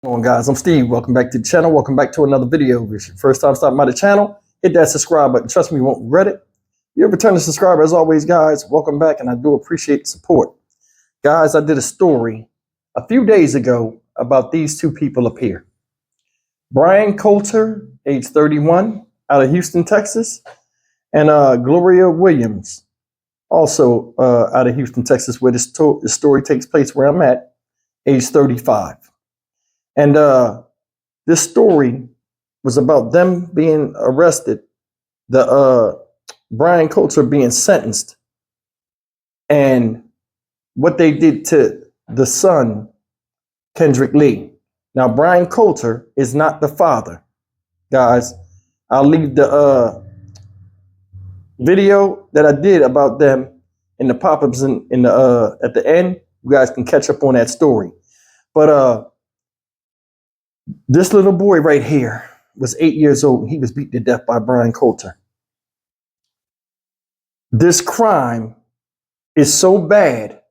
Come on guys, I'm Steve. Welcome back to the channel. Welcome back to another video. If it's your first time stopping by the channel, hit that subscribe button. Trust me, you won't regret it. You're a returning subscriber as always, guys. Welcome back, and I do appreciate the support. Guys, I did a story a few days ago about these two people up here. Brian Coulter, age 31, out of Houston, Texas, and Gloria Williams, also out of Houston, Texas, where this story takes place, where I'm at, age 35. And this story was about them being arrested, the Brian Coulter being sentenced, and what they did to the son, Kendrick Lee. Now, Brian Coulter is not the father, guys. I'll leave the video that I did about them in the pop-ups in the at the end. You guys can catch up on that story. But this little boy right here was 8 years old, and he was beaten to death by Brian Coulter. This crime is so bad,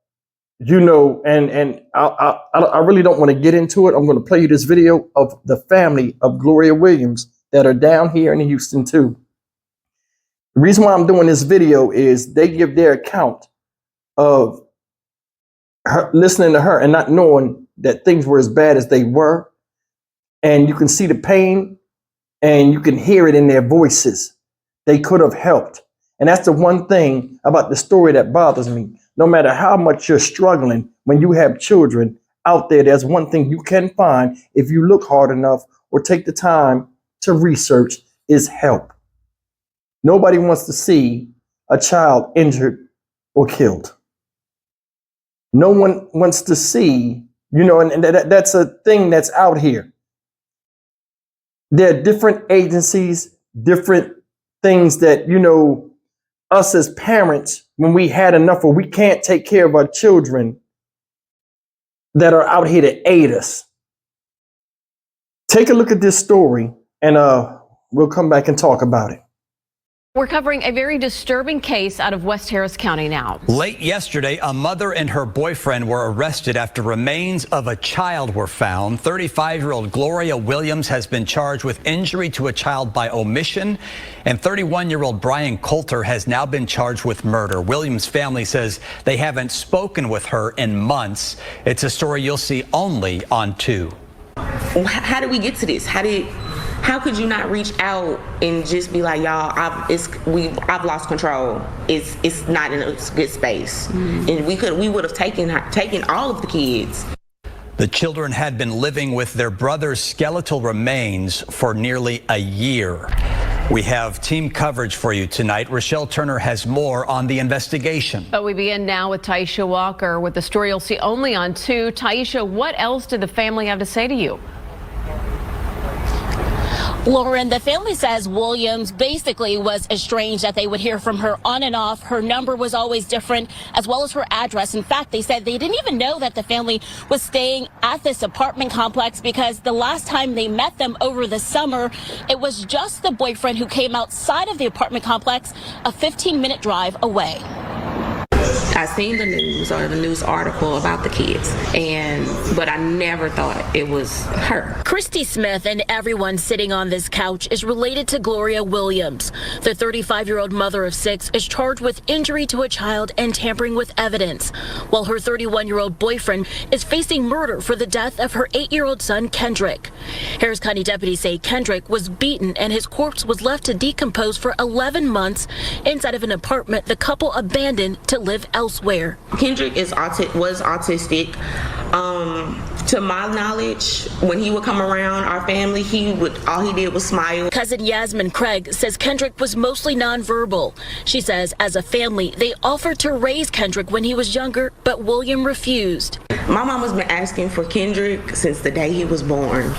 you know, and I really don't want to get into it. I'm going to play you this video of the family of Gloria Williams that are down here in Houston too. The reason why I'm doing this video is they give their account of her, listening to her and not knowing that things were as bad as they were. And you can see the pain and you can hear it in their voices. They could have helped. And that's the one thing about the story that bothers me. No matter how much you're struggling, when you have children out there, there's one thing you can find if you look hard enough or take the time to research is help. Nobody wants to see a child injured or killed. No one wants to see, you know, and that's a thing that's out here. There are different agencies, different things that, you know, us as parents, when we had enough or we can't take care of our children that are out here to aid us. Take a look at this story and we'll come back and talk about it. We're covering a very disturbing case out of West Harris County now. Late yesterday, a mother and her boyfriend were arrested after remains of a child were found. 35-year-old Gloria Williams has been charged with injury to a child by omission, and 31-year-old Brian Coulter has now been charged with murder. Williams' family says they haven't spoken with her in months. It's a story you'll see only on 2. How did we get to this? How could you not reach out and just be like, y'all, I've lost control. It's not in a good space. And we would have taken all of the kids. The children had been living with their brother's skeletal remains for nearly a year. We have team coverage for you tonight. Rochelle Turner has more on the investigation. But we begin now with Taisha Walker with the story you'll see only on 2. Taisha, what else did the family have to say to you? Lauren, the family says Williams basically was estranged, that they would hear from her on and off. Her number was always different, as well as her address. In fact, they said they didn't even know that the family was staying at this apartment complex because the last time they met them over the summer, it was just the boyfriend who came outside of the apartment complex, a 15-minute drive away. I seen the news or the news article about the kids, but I never thought it was her. Christy Smith and everyone sitting on this couch is related to Gloria Williams. The 35-year-old mother of 6 is charged with injury to a child and tampering with evidence, while her 31-year-old boyfriend is facing murder for the death of her 8-year-old son, Kendrick. Harris County deputies say Kendrick was beaten and his corpse was left to decompose for 11 months inside of an apartment the couple abandoned to live elsewhere. Kendrick was autistic. To my knowledge, when he would come around our family, all he did was smile. Cousin Yasmin Craig says Kendrick was mostly nonverbal. She says as a family, they offered to raise Kendrick when he was younger, but William refused. My mom has been asking for Kendrick since the day he was born.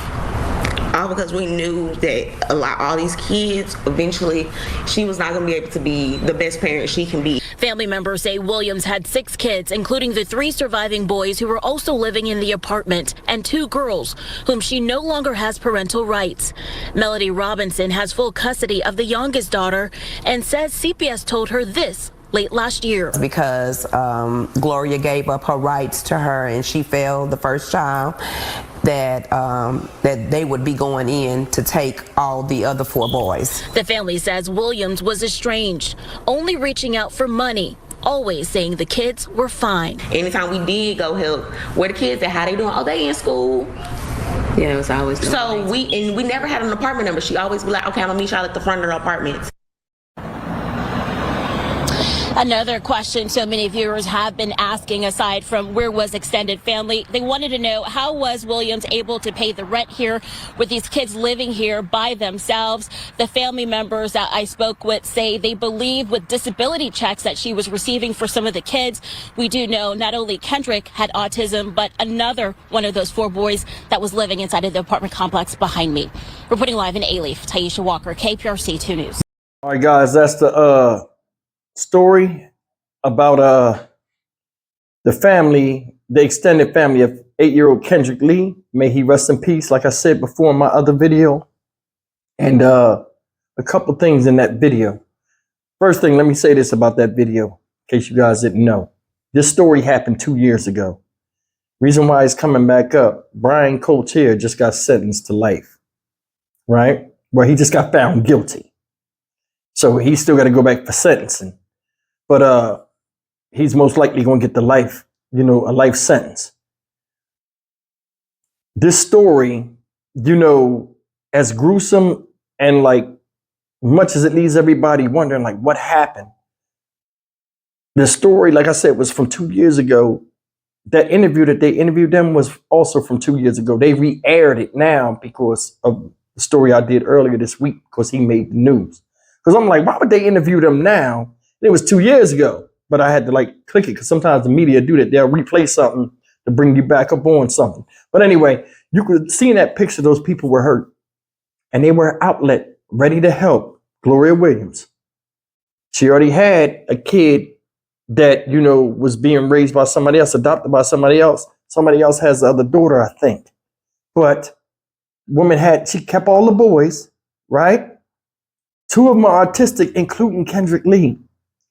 All because we knew that all these kids, eventually, she was not going to be able to be the best parent she can be. Family members say Williams had 6 kids, including the 3 surviving boys who were also living in the apartment, and 2 girls, whom she no longer has parental rights. Melody Robinson has full custody of the youngest daughter and says CPS told her this late last year. Because Gloria gave up her rights to her and she failed the first child. that that they would be going in to take all the other 4 boys. The family says Williams was estranged, only reaching out for money, always saying the kids were fine. Anytime we did go help, where the kids at, how they doing? Oh, they in school. Yeah, it was always. So we never had an apartment number. She always be like, okay, I'm gonna meet y'all at the front of the apartment. Another question so many viewers have been asking, aside from where was extended family, they wanted to know, how was Williams able to pay the rent here with these kids living here by themselves? The family members that I spoke with say they believe with disability checks that she was receiving for some of the kids. We do know not only Kendrick had autism, but another one of those 4 boys that was living inside of the apartment complex behind me. Reporting live in Alief, Taisha Walker, KPRC 2 News. All right, guys, that's the story about the family, the extended family of 8-year-old Kendrick Lee. May he rest in peace, like I said before in my other video. And a couple things in that video. First thing, let me say this about that video, in case you guys didn't know. This story happened 2 years ago. Reason why it's coming back up, Brian Coltier just got sentenced to life, right? Where he just got found guilty. So he's still got to go back for sentencing. But he's most likely going to get the life, a life sentence. This story, as gruesome and much as it leaves everybody wondering, what happened? The story, like I said, was from 2 years ago. That interview that they interviewed them was also from 2 years ago. They re-aired it now because of the story I did earlier this week, because he made the news. Because I'm like, why would they interview them now? It was 2 years ago, but I had to click it because sometimes the media do that. They'll replay something to bring you back up on something. But anyway, you could see in that picture, those people were hurt and they were outlet ready to help Gloria Williams. She already had a kid that, was being raised by somebody else, adopted by somebody else. Somebody else has the other daughter, I think. But she kept all the boys, right? 2 of them are autistic, including Kendrick Lee,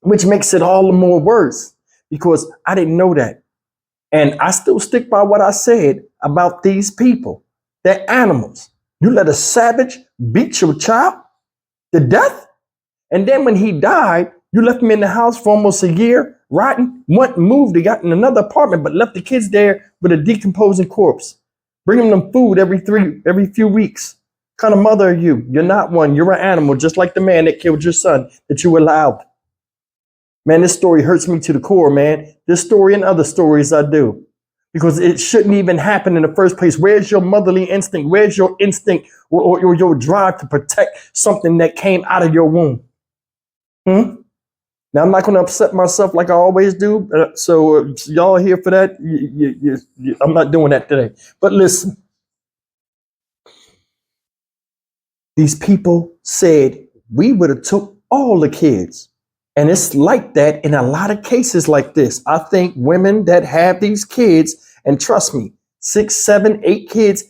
which makes it all the more worse because I didn't know that. And I still stick by what I said about these people. They're animals. You let a savage beat your child to death? And then when he died, you left him in the house for almost a year, rotten, moved, they got in another apartment, but left the kids there with a decomposing corpse. Bringing them food every few weeks. What kind of mother are you? You're not one. You're an animal, just like the man that killed your son that you allowed. Man, this story hurts me to the core, man. This story and other stories I do. Because it shouldn't even happen in the first place. Where's your motherly instinct? Where's your instinct or your drive to protect something that came out of your womb? Now, I'm not going to upset myself like I always do. So y'all are here for that. I'm not doing that today. But listen. These people said we would have took all the kids. And it's like that in a lot of cases like this. I think women that have these kids, and trust me, 6, 7, 8 kids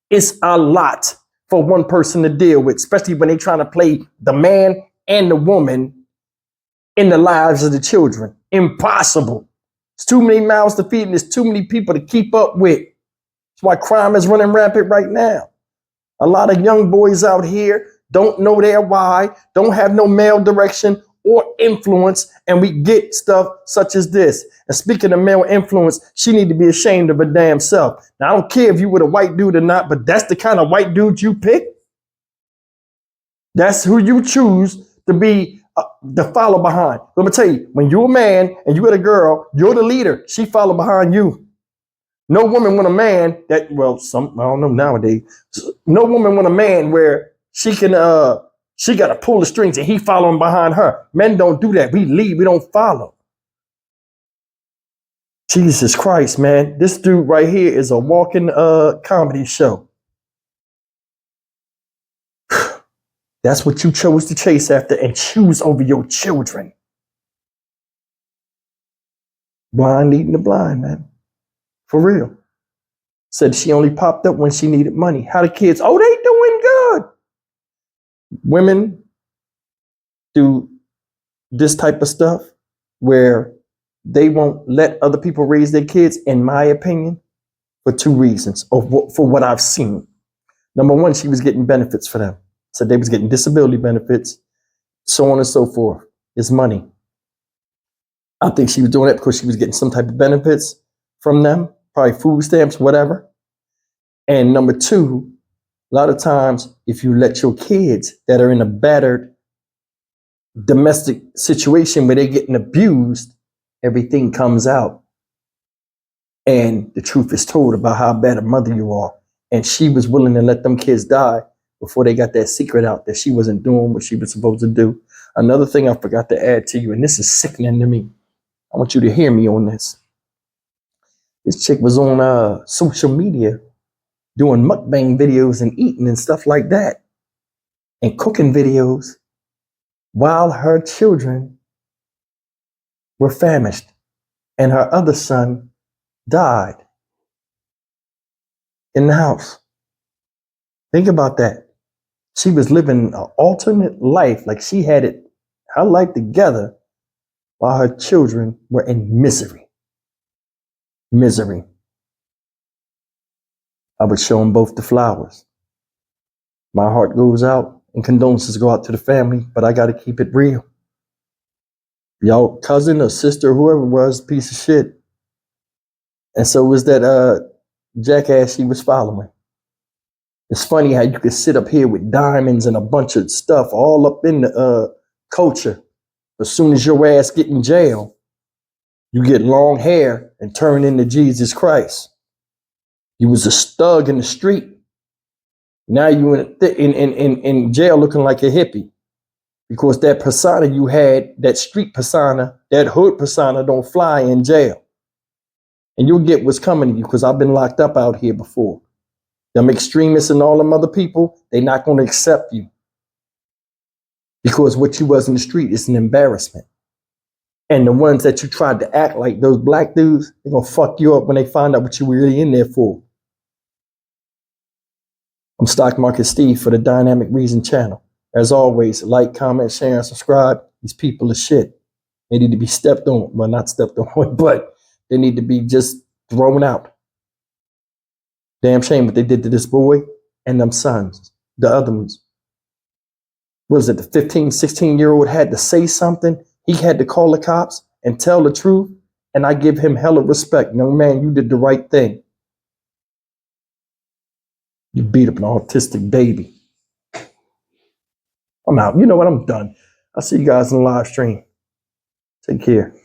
is a lot for one person to deal with, especially when they're trying to play the man and the woman in the lives of the children. Impossible. It's too many mouths to feed and there's too many people to keep up with. That's why crime is running rampant right now. A lot of young boys out here don't know their why, don't have no male direction or influence, and we get stuff such as this. And speaking of male influence, she need to be ashamed of her damn self. Now, I don't care if you were a white dude or not, but that's the kind of white dude you pick. That's who you choose to be the follow behind. Let me tell you, when you're a man and you with a girl, you're the leader. She follow behind you. No woman want a man that, I don't know nowadays. No woman want a man where she can, she got to pull the strings and he following behind her. Men don't do that. We lead, we don't follow. Jesus Christ, man. This dude right here is a walking comedy show. That's what you chose to chase after and choose over your children. Blind leading the blind, man. For real. Said she only popped up when she needed money. How the kids, oh, they doing good. Women do this type of stuff where they won't let other people raise their kids, in my opinion, for two reasons, for what I've seen. Number one, she was getting benefits for them. So they was getting disability benefits, so on and so forth. It's money. I think she was doing that because she was getting some type of benefits from them, probably food stamps, whatever. And number two, a lot of times, if you let your kids that are in a battered domestic situation where they're getting abused, everything comes out. And the truth is told about how bad a mother you are. And she was willing to let them kids die before they got that secret out that she wasn't doing what she was supposed to do. Another thing I forgot to add to you, and this is sickening to me. I want you to hear me on this. This chick was on social media doing mukbang videos and eating and stuff like that, and cooking videos while her children were famished and her other son died in the house. Think about that. She was living an alternate life, like she had her life together while her children were in misery. Misery. I would show them both the flowers. My heart goes out and condolences go out to the family, but I got to keep it real. Y'all cousin or sister, whoever it was, piece of shit. And so was that jackass she was following. It's funny how you could sit up here with diamonds and a bunch of stuff all up in the culture. As soon as your ass get in jail, you get long hair and turn into Jesus Christ. You was a thug in the street. Now you in jail looking like a hippie. Because that persona you had, that street persona, that hood persona don't fly in jail. And you'll get what's coming to you because I've been locked up out here before. Them extremists and all them other people, they're not going to accept you. Because what you was in the street is an embarrassment. And the ones that you tried to act like, those black dudes, they're going to fuck you up when they find out what you were really in there for. I'm Stock Market Steve for the Dynamic Reason channel. As always, like, comment, share, and subscribe. These people are shit. They need to be stepped on. Well, not stepped on, but they need to be just thrown out. Damn shame what they did to this boy and them sons, the other ones. What is it, the 15, 16-year-old had to say something? He had to call the cops and tell the truth, and I give him hella respect. Young man, you did the right thing. You beat up an autistic baby. I'm out. You know what? I'm done. I'll see you guys in the live stream. Take care.